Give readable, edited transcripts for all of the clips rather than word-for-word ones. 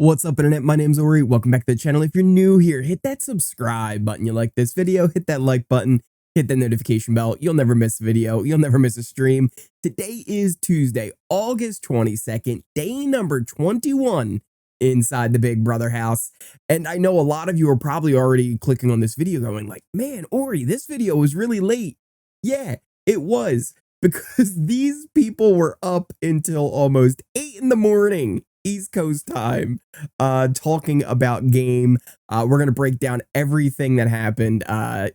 What's up, internet? My name's Ori. Welcome back to the channel. If you're new here, hit that subscribe button. You like this video, hit that like button, hit that notification bell. You'll never miss a video. You'll never miss a stream. Today is Tuesday, August 22nd, day number 21 inside the Big Brother house. And I know a lot of you are probably already clicking on this video going like, man, Ori, this video was really late. Yeah, it was, because these people were up until almost 8 in the morning. East Coast time, talking about game. We're going to break down everything that happened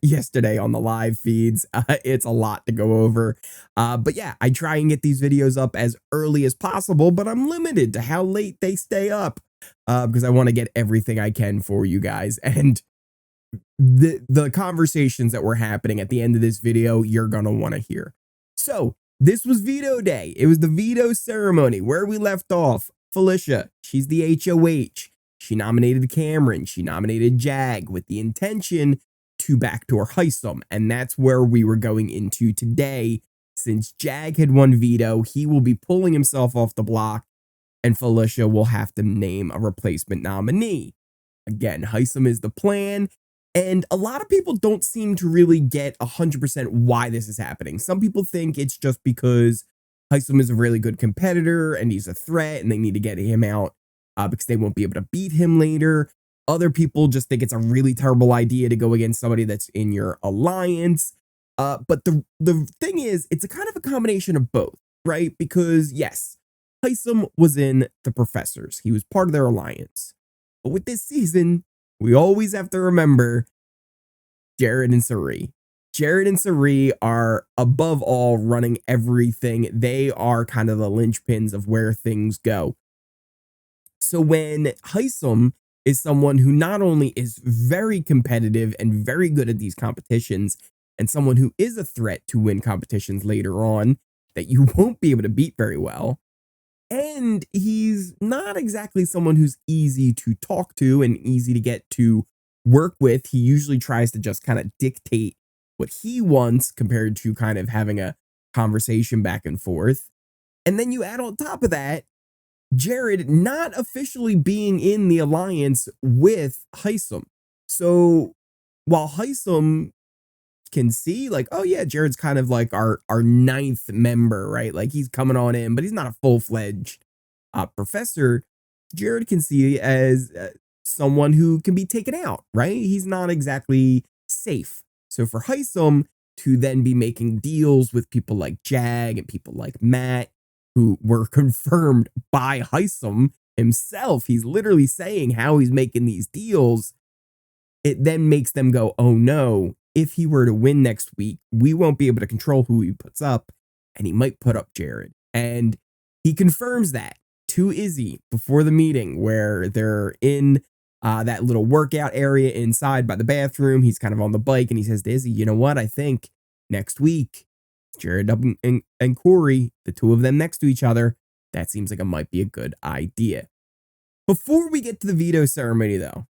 yesterday on the live feeds. It's a lot to go over. But yeah, I try and get these videos up as early as possible, but I'm limited to how late they stay up because I want to get everything I can for you guys. And the conversations that were happening at the end of this video, you're going to want to hear. So this was veto day. It was the veto ceremony where we left off. Felicia, she's the HOH. She nominated Cameron. She nominated Jag with the intention to backdoor Hisam. And that's where we were going into today. Since Jag had won veto, he will be pulling himself off the block and Felicia will have to name a replacement nominee. Again, Hisam is the plan. And a lot of people don't seem to really get 100% why this is happening. Some people think it's just because Hisam is a really good competitor and he's a threat and they need to get him out because they won't be able to beat him later. Other people just think it's a really terrible idea to go against somebody that's in your alliance. But the thing is, it's a kind of a combination of both, right? Because yes, Hisam was in the Professors. He was part of their alliance. But with this season, we always have to remember Jared and Cirie. Jared and Cirie are above all running everything. They are kind of the linchpins of where things go. So when Hisam is someone who not only is very competitive and very good at these competitions, and someone who is a threat to win competitions later on that you won't be able to beat very well, and he's not exactly someone who's easy to talk to and easy to get to work with. He usually tries to just kind of dictate what he wants compared to kind of having a conversation back and forth. And then you add on top of that, Jared not officially being in the alliance with Hisam. So while Hisam can see like, oh yeah, Jared's kind of like our ninth member, right? Like he's coming on in, but he's not a full-fledged professor. Jared can see as someone who can be taken out, right? He's not exactly safe. So for Hisam to then be making deals with people like Jag and people like Matt, who were confirmed by Hisam himself, he's literally saying how he's making these deals, it then makes them go, oh no, if he were to win next week, we won't be able to control who he puts up, and he might put up Jared. And he confirms that to Izzy before the meeting where they're in that little workout area inside by the bathroom. He's kind of on the bike and he says to Izzy, you know what? I think next week, Jared and Cory, the two of them next to each other, that seems like it might be a good idea. Before we get to the veto ceremony, though,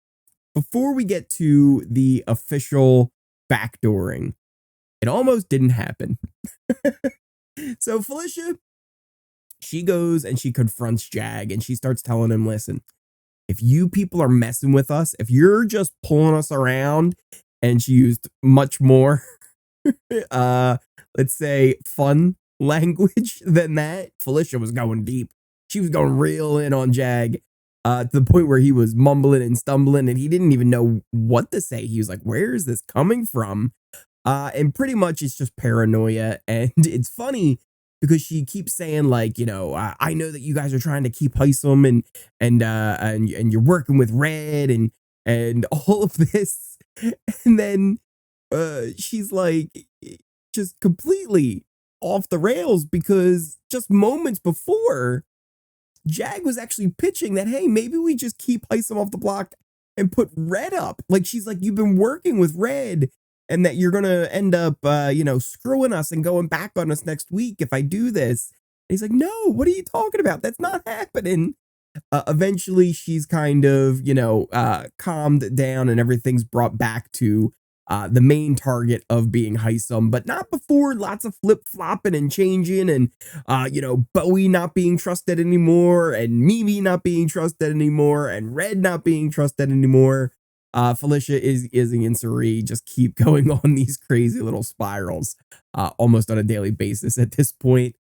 before we get to the official backdooring, it almost didn't happen. So Felicia, she goes and she confronts Jag and she starts telling him, listen, if you people are messing with us, if you're just pulling us around, and she used much more, let's say, fun language than that. Felicia was going deep. She was going real in on Jag to the point where he was mumbling and stumbling and he didn't even know what to say. He was like, where is this coming from? And pretty much it's just paranoia. And it's funny because she keeps saying like, you know, I know that you guys are trying to keep Hisam and you're working with Red and all of this. And then she's like just completely off the rails because just moments before, Jag was actually pitching that, hey, maybe we just keep Hisam off the block and put Red up. Like she's like, you've been working with Red, and that you're going to end up, you know, screwing us and going back on us next week if I do this. And he's like, no, what are you talking about? That's not happening. Eventually, she's kind of, you know, calmed down and everything's brought back to the main target of being Hisam, but not before lots of flip-flopping and changing and, Bowie not being trusted anymore and Mimi not being trusted anymore and Red not being trusted anymore. Felicia, Izzy, and Cirie just keep going on these crazy little spirals almost on a daily basis at this point.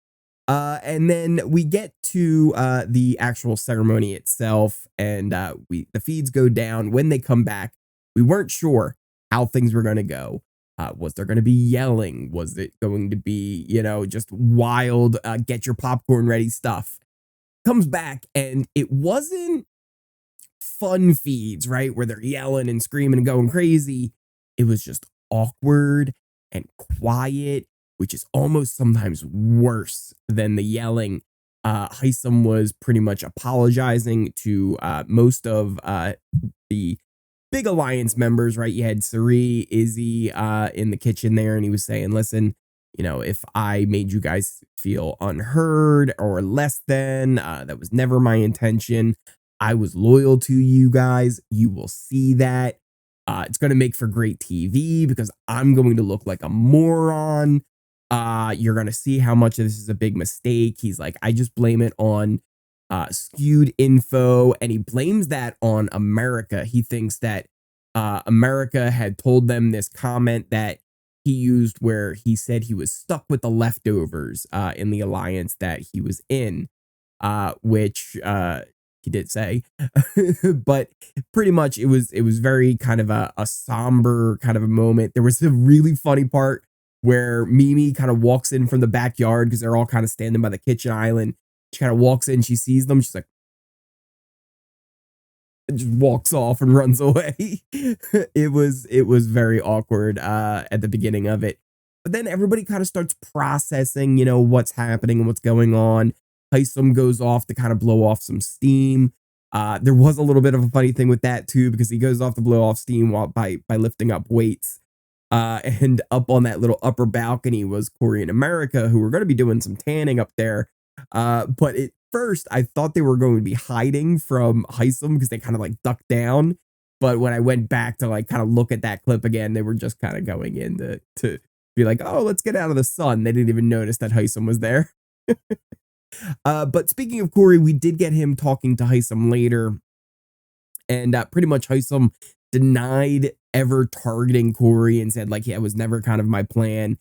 And then we get to the actual ceremony itself, and the feeds go down. When they come back, we weren't sure how things were going to go. Was there going to be yelling? Was it going to be, just wild, get your popcorn ready stuff? Comes back, and it wasn't fun feeds, right? Where they're yelling and screaming and going crazy. It was just awkward and quiet, which is almost sometimes worse than the yelling. Hisam was pretty much apologizing to most of the big alliance members, right? You had Cirie, Izzy in the kitchen there, and he was saying, listen, if I made you guys feel unheard or less than, that was never my intention. I was loyal to you guys. You will see that. It's going to make for great TV because I'm going to look like a moron. You're going to see how much of this is a big mistake. He's like, I just blame it on skewed info, and he blames that on America. He thinks that America had told them this comment that he used where he said he was stuck with the leftovers in the alliance that he was in, which he did say, but pretty much it was very kind of a somber kind of a moment. There was a really funny part where Mimi kind of walks in from the backyard because they're all kind of standing by the kitchen island. She kind of walks in, she sees them, she's like, and just walks off and runs away. It was very awkward at the beginning of it. But then everybody kind of starts processing, what's happening and what's going on. Hisam goes off to kind of blow off some steam. There was a little bit of a funny thing with that too, because he goes off to blow off steam by lifting up weights. And up on that little upper balcony was Cory and America, who were going to be doing some tanning up there. But at first, I thought they were going to be hiding from Hisam because they kind of like ducked down. But when I went back to like kind of look at that clip again, they were just kind of going in to be like, oh, let's get out of the sun. They didn't even notice that Hisam was there. But speaking of Cory, we did get him talking to Hisam later. And pretty much Hisam denied ever targeting Cory and said, like, yeah, it was never kind of my plan.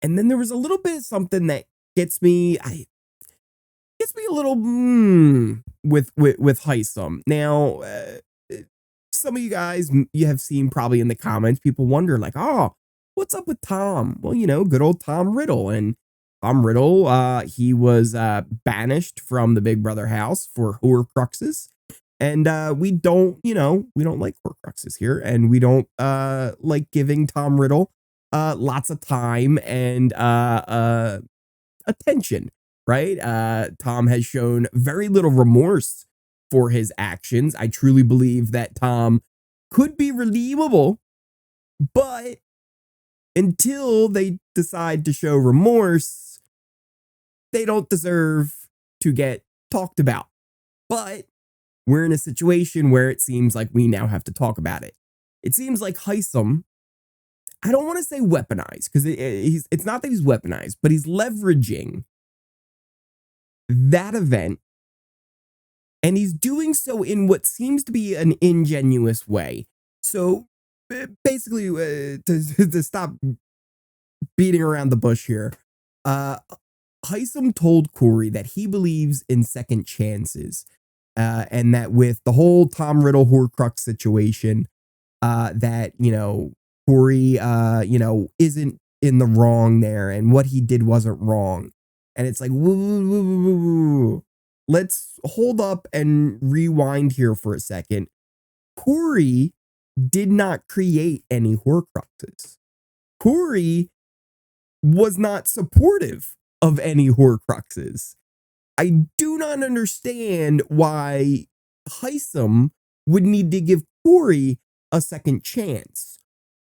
And then there was a little bit of something that gets me a little with Hisam. Now, some of you guys, you have seen probably in the comments, people wonder like, oh, what's up with Tom? Well, good old Tom Riddle. And Tom Riddle, he was banished from the Big Brother house for Horcruxes. And we don't like Horcruxes here, and we don't like giving Tom Riddle lots of time and attention, right? Tom has shown very little remorse for his actions. I truly believe that Tom could be redeemable, but until they decide to show remorse, they don't deserve to get talked about. But we're in a situation where it seems like we now have to talk about it. It seems like Hisam, I don't want to say weaponized, because it's not that he's weaponized, but he's leveraging that event, and he's doing so in what seems to be an ingenuous way. So basically, to stop beating around the bush here, Hisam told Cory that he believes in second chances. And that with the whole Tom Riddle Horcrux situation, that, Cory, isn't in the wrong there, and what he did wasn't wrong. And it's like, let's hold up and rewind here for a second. Cory did not create any Horcruxes. Cory was not supportive of any Horcruxes. I do not understand why Hisam would need to give Cory a second chance.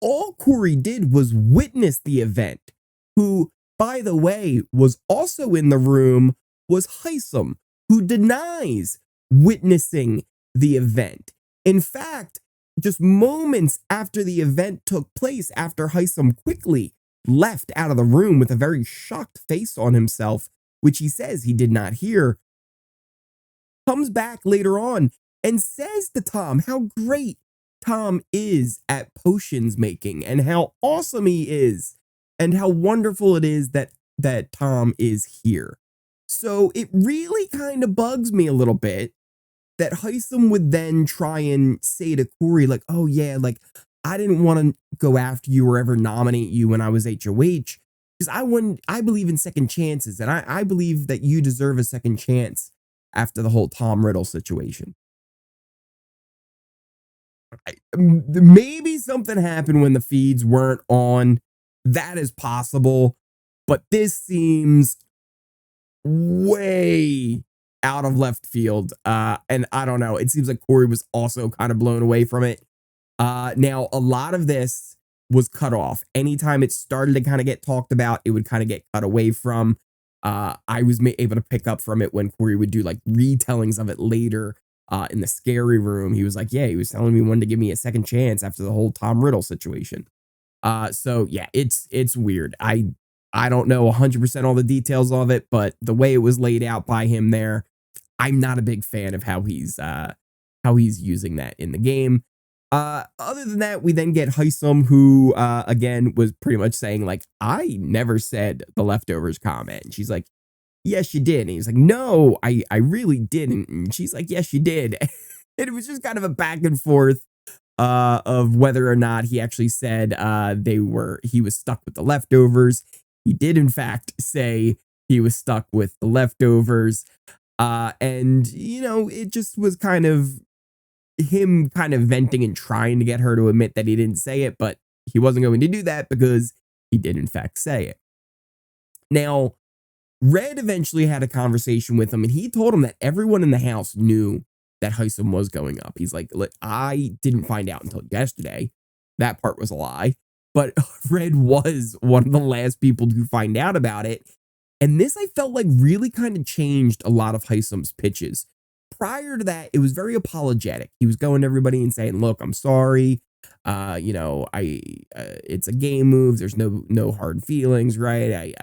All Cory did was witness the event. Who, by the way, was also in the room was Hisam, who denies witnessing the event. In fact, just moments after the event took place, after Hisam quickly left out of the room with a very shocked face on himself, which he says he did not hear, comes back later on and says to Tom how great Tom is at potions making and how awesome he is and how wonderful it is that Tom is here. So it really kind of bugs me a little bit that Hisam would then try and say to Cory, like, oh yeah, like, I didn't want to go after you or ever nominate you when I was HOH because I believe in second chances, and I believe that you deserve a second chance after the whole Tom Riddle situation. Maybe something happened when the feeds weren't on. That is possible, but this seems way out of left field. And I don't know. It seems like Cory was also kind of blown away from it. Now, a lot of this was cut off. Anytime it started to kind of get talked about, it would kind of get cut away from. I was able to pick up from it when Cory would do like retellings of it later in the scary room. He was like, yeah, he was telling me when to give me a second chance after the whole Tom Riddle situation. So yeah, it's weird. I don't know 100% all the details of it, but the way it was laid out by him there, I'm not a big fan of how he's using that in the game. Other than that, we then get Hisam, who again was pretty much saying like, I never said the leftovers comment. And she's like, yes, you did. And he's like, no, I really didn't. And she's like, yes, you did. And it was just kind of a back and forth of whether or not he actually said he was stuck with the leftovers. He did in fact say he was stuck with the leftovers. And you know, it just was kind of him kind of venting and trying to get her to admit that he didn't say it, but he wasn't going to do that because he did in fact say it. Now, Red eventually had a conversation with him, and he told him that everyone in the house knew that Hisam was going up. He's like, I didn't find out until yesterday. That part was a lie. But Red was one of the last people to find out about it. And this, I felt like, really kind of changed a lot of Hisam's pitches. Prior to that, it was very apologetic. He was going to everybody and saying, look, I'm sorry. You know, it's a game move. There's no hard feelings, right?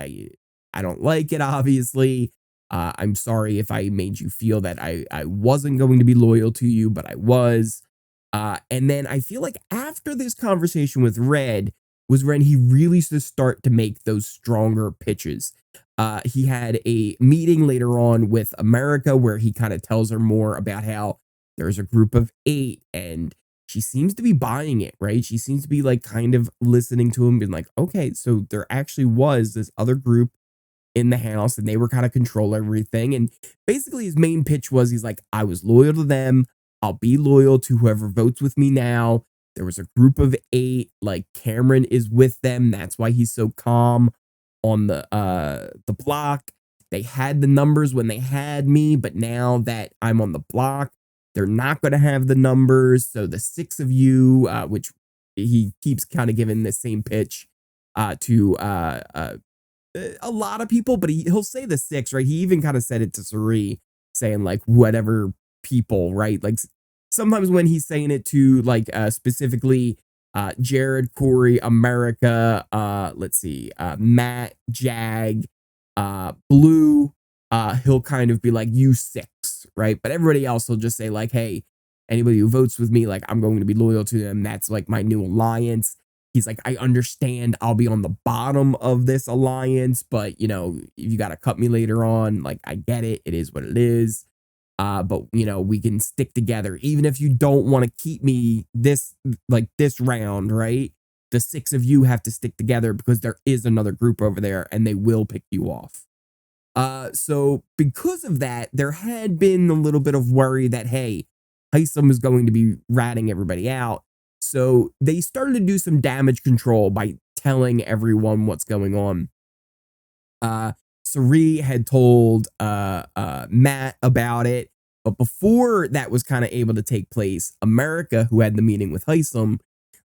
I don't like it, obviously. I'm sorry if I made you feel that I wasn't going to be loyal to you, but I was. And then I feel like after this conversation with Red was when he really started to make those stronger pitches. He had a meeting later on with America where he kind of tells her more about how there's a group of 8 and she seems to be buying it, right? She seems to be like kind of listening to him, being like, okay, so there actually was this other group in the house and they were kind of control everything. And basically his main pitch was, he's like, I was loyal to them. I'll be loyal to whoever votes with me now. There was a group of 8, like Cameron is with them. That's why he's so calm on the block. They had the numbers when they had me, but now that I'm on the block, they're not going to have the numbers. So the 6 of you, which he keeps kind of giving the same pitch to a lot of people, but he'll say the 6, right? He even kind of said it to Cirie, saying like whatever people, right? Like sometimes when he's saying it to like specifically Jared, Cory, America, let's see, Matt, Jag, Blue, he'll kind of be like, you 6, right? But everybody else will just say like, hey, anybody who votes with me, like I'm going to be loyal to them. That's like my new alliance. He's like, I understand I'll be on the bottom of this alliance, but you know, if you got to cut me later on, like I get it. It is what it is. But you know, we can stick together. Even if you don't want to keep me this round, right? The 6 of you have to stick together because there is another group over there and they will pick you off. So because of that, there had been a little bit of worry that, hey, Hisam is going to be ratting everybody out. So they started to do some damage control by telling everyone what's going on. Cirie had told Matt about it, but before that was kind of able to take place, America, who had the meeting with Hisam,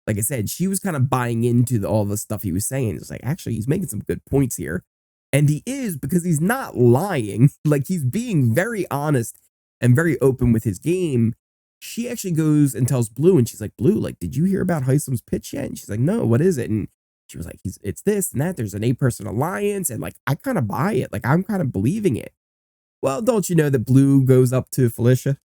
like I said, she was kind of buying into all the stuff he was saying. It's like, actually, he's making some good points here. And he is, because he's not lying. Like, he's being very honest and very open with his game. she actually goes and tells Blue, and she's like, Blue, like, did you hear about Hisam's pitch yet? And she's like, no, what is it? And she was like, it's this and that. There's an 8-person alliance, and like, I kind of buy it. Like, I'm kind of believing it. Well, don't you know that Blue goes up to Felicia,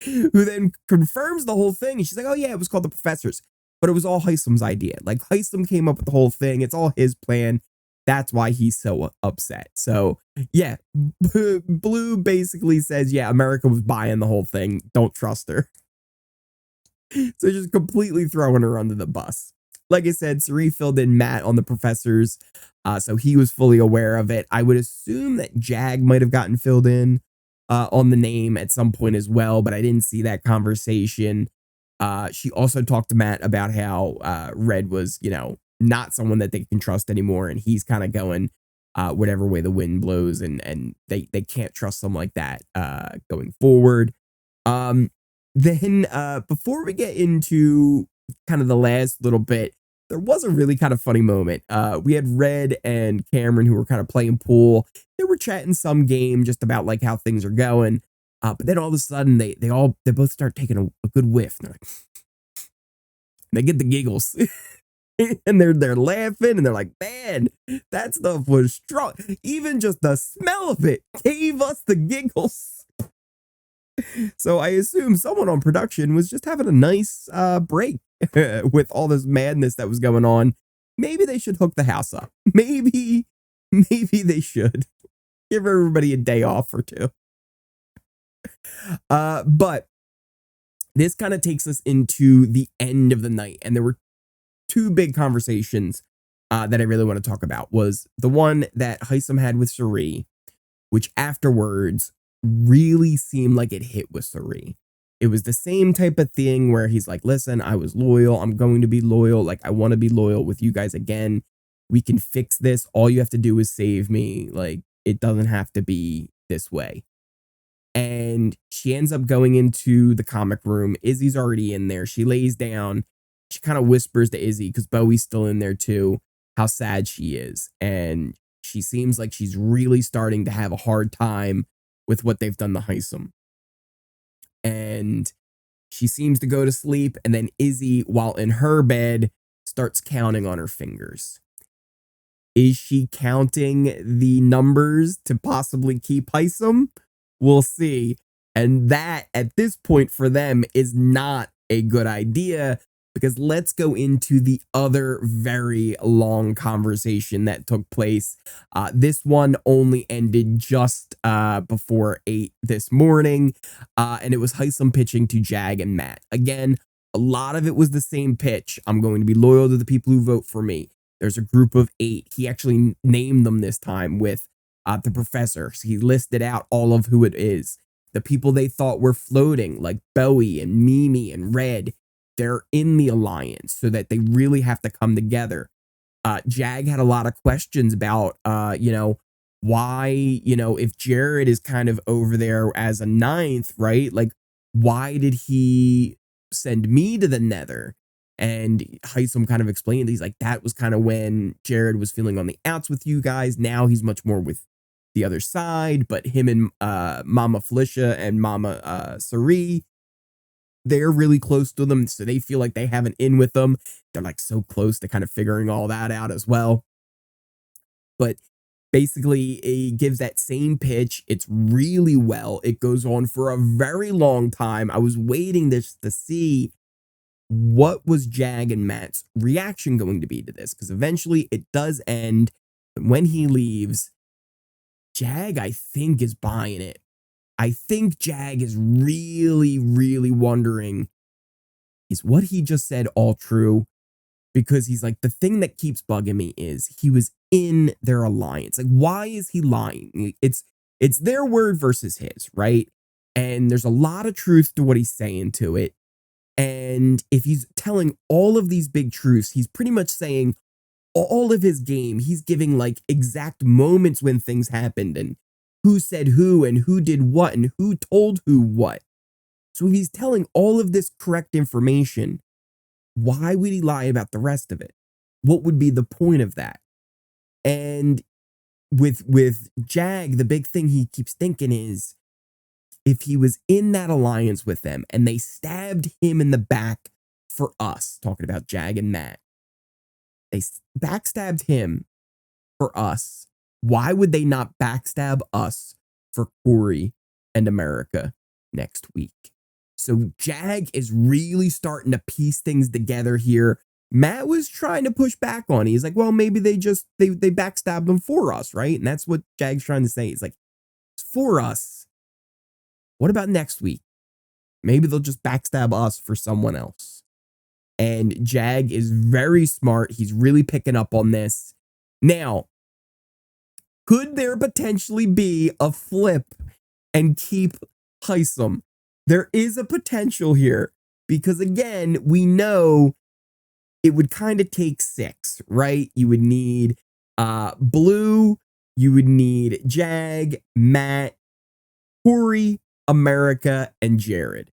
who then confirms the whole thing. And she's like, oh yeah, it was called the Professors, but it was all Hisam's idea. Like, Hisam came up with the whole thing. It's all his plan. That's why he's so upset. So yeah, Blue basically says, yeah, America was buying the whole thing. Don't trust her. So just completely throwing her under the bus. Like I said, Cirie filled in Matt on the Professors, so he was fully aware of it. I would assume that Jag might have gotten filled in on the name at some point as well, but I didn't see that conversation. She also talked to Matt about how Red was, you know, not someone that they can trust anymore, and he's kind of going whatever way the wind blows, and they can't trust him like that going forward. Then before we get into kind of the last little bit, there was a really kind of funny moment. We had Red and Cameron, who were kind of playing pool. They were chatting some game just about like how things are going. But then all of a sudden they both start taking a good whiff. And they're like, they get the giggles. And they're laughing, and they're like, man, that stuff was strong. Even just the smell of it gave us the giggles. So I assume someone on production was just having a nice break with all this madness that was going on. Maybe they should hook the house up. Maybe they should give everybody a day off or two. But this kind of takes us into the end of the night, and there were two big conversations that I really want to talk about. Was the one that Hisam had with Cirie, which afterwards really seemed like it hit with Cirie. It was the same type of thing where he's like, listen, I was loyal. I'm going to be loyal. Like, I want to be loyal with you guys again. We can fix this. All you have to do is save me. Like, it doesn't have to be this way. And she ends up going into the comic room. Izzy's already in there. She lays down. She kind of whispers to Izzy, because Bowie's still in there too, how sad she is. And she seems like she's really starting to have a hard time with what they've done to Hisam. And she seems to go to sleep. And then Izzy, while in her bed, starts counting on her fingers. Is she counting the numbers to possibly keep Hisam? We'll see. And that, at this point for them, is not a good idea, because let's go into the other very long conversation that took place. This one only ended just before 8 this morning, and it was Hisam pitching to Jag and Matt. Again, a lot of it was the same pitch. I'm going to be loyal to the people who vote for me. There's a group of 8. He actually named them this time with the Professor. So he listed out all of who it is. The people they thought were floating, like Bowie and Mimi and Red. They're in the alliance, so that they really have to come together. Jag had a lot of questions about, why, if Jared is kind of over there as a 9th, right? Like, why did he send me to the Nether? And Hisam kind of explained, he's like, that was kind of when Jared was feeling on the outs with you guys. Now he's much more with the other side, but him and Mama Felicia and Mama Cirie, they're really close to them, so they feel like they have an in with them. They're like so close to kind of figuring all that out as well. But basically, it gives that same pitch. It's really well. It goes on for a very long time. I was waiting to see what was Jag and Matt's reaction going to be to this, because eventually it does end. But when he leaves, Jag, I think, is buying it. I think Jag is really, really wondering, is what he just said all true? Because he's like, the thing that keeps bugging me is he was in their alliance. Like, why is he lying? It's their word versus his, right? And there's a lot of truth to what he's saying to it. And if he's telling all of these big truths, he's pretty much saying all of his game. He's giving like exact moments when things happened, and who said who, and who did what, and who told who what. So if he's telling all of this correct information, why would he lie about the rest of it? What would be the point of that? And with Jag, the big thing he keeps thinking is, if he was in that alliance with them and they stabbed him in the back for us, talking about Jag and Matt, they backstabbed him for us, why would they not backstab us for Cory and America next week? So Jag is really starting to piece things together here. Matt was trying to push back on it. He's like, well, maybe they backstabbed them for us, right? And that's what Jag's trying to say. He's like, it's for us. What about next week? Maybe they'll just backstab us for someone else. And Jag is very smart. He's really picking up on this. Now, could there potentially be a flip and keep Hisam? There is a potential here because, again, we know it would kind of take 6, right? You would need Blue, you would need Jag, Matt, Cory, America, and Jared.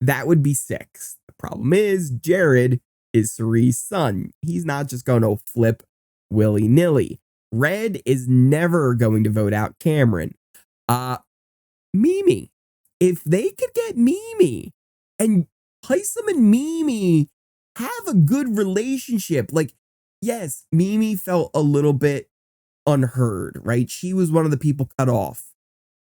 That would be 6. The problem is Jared is Cirie's son. He's not just going to flip willy-nilly. Red is never going to vote out Cameron. Mimi. If they could get Mimi, and Hisam and Mimi have a good relationship, like, yes, Mimi felt a little bit unheard, right? She was one of the people cut off,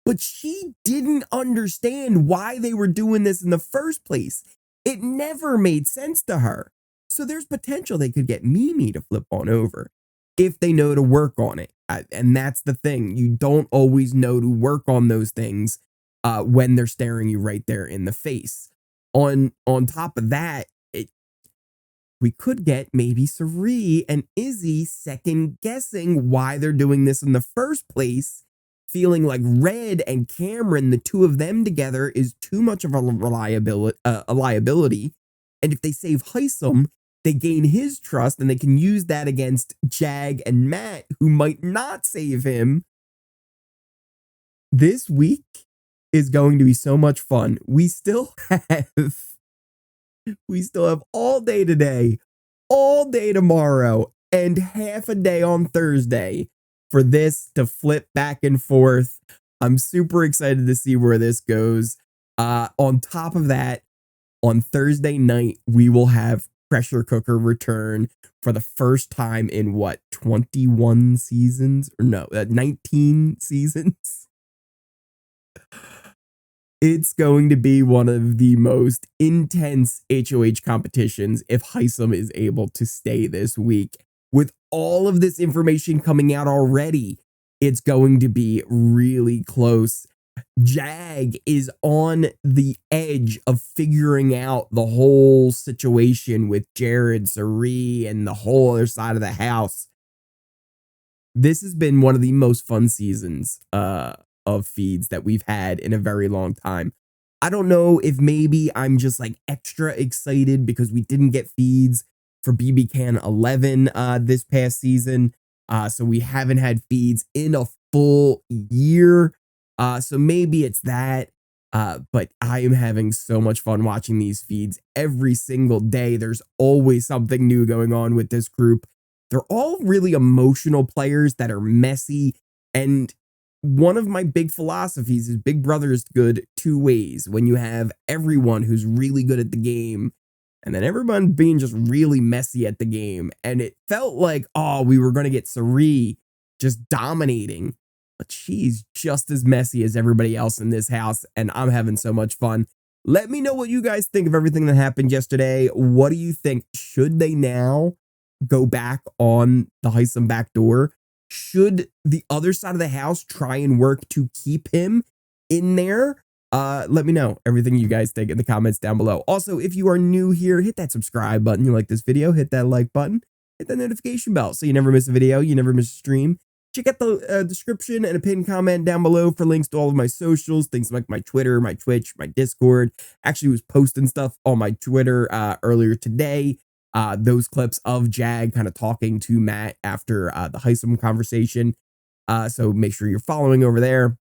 but she didn't understand why they were doing this in the first place. It never made sense to her. So there's potential they could get Mimi to flip on over if they know to work on it. And that's the thing. You don't always know to work on those things when they're staring you right there in the face. On top of that, we could get maybe Cirie and Izzy second guessing why they're doing this in the first place, feeling like Red and Cameron, the two of them together, is too much of a liability. And if they save Hisam, they gain his trust and they can use that against Jag and Matt, who might not save him. This week is going to be so much fun. We still have all day today, all day tomorrow, and half a day on Thursday for this to flip back and forth. I'm super excited to see where this goes. On top of that, on Thursday night, we will have Pressure Cooker return for the first time in 21 seasons? Or no, 19 seasons? It's going to be one of the most intense HOH competitions if Hisam is able to stay this week. With all of this information coming out already, it's going to be really close. Jag is on the edge of figuring out the whole situation with Jared, Cirie, and the whole other side of the house. This has been one of the most fun seasons of feeds that we've had in a very long time. I don't know if maybe I'm just like extra excited because we didn't get feeds for BB Can 11 this past season. So we haven't had feeds in a full year. So maybe it's that. But I am having so much fun watching these feeds every single day. There's always something new going on with this group. They're all really emotional players that are messy. And one of my big philosophies is Big Brother is good 2 ways. When you have everyone who's really good at the game, and then everyone being just really messy at the game. And it felt like, oh, we were going to get Cirie just dominating. But she's just as messy as everybody else in this house. And I'm having so much fun. Let me know what you guys think of everything that happened yesterday. What do you think? Should they now go back on the Hisam backdoor? Should the other side of the house try and work to keep him in there? Let me know everything you guys think in the comments down below. Also, if you are new here, hit that subscribe button. You like this video, hit that like button, hit that notification bell so you never miss a video, you never miss a stream. Check out the description and a pinned comment down below for links to all of my socials, things like my Twitter, my Twitch, my Discord. Actually was posting stuff on my Twitter earlier today. Those clips of Jag kind of talking to Matt after the Hisam conversation. So make sure you're following over there.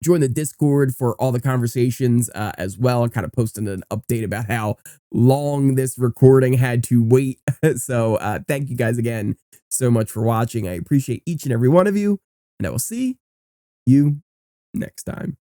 Join the Discord for all the conversations as well. I'm kind of posting an update about how long this recording had to wait. So thank you guys again so much for watching. I appreciate each and every one of you, and I will see you next time.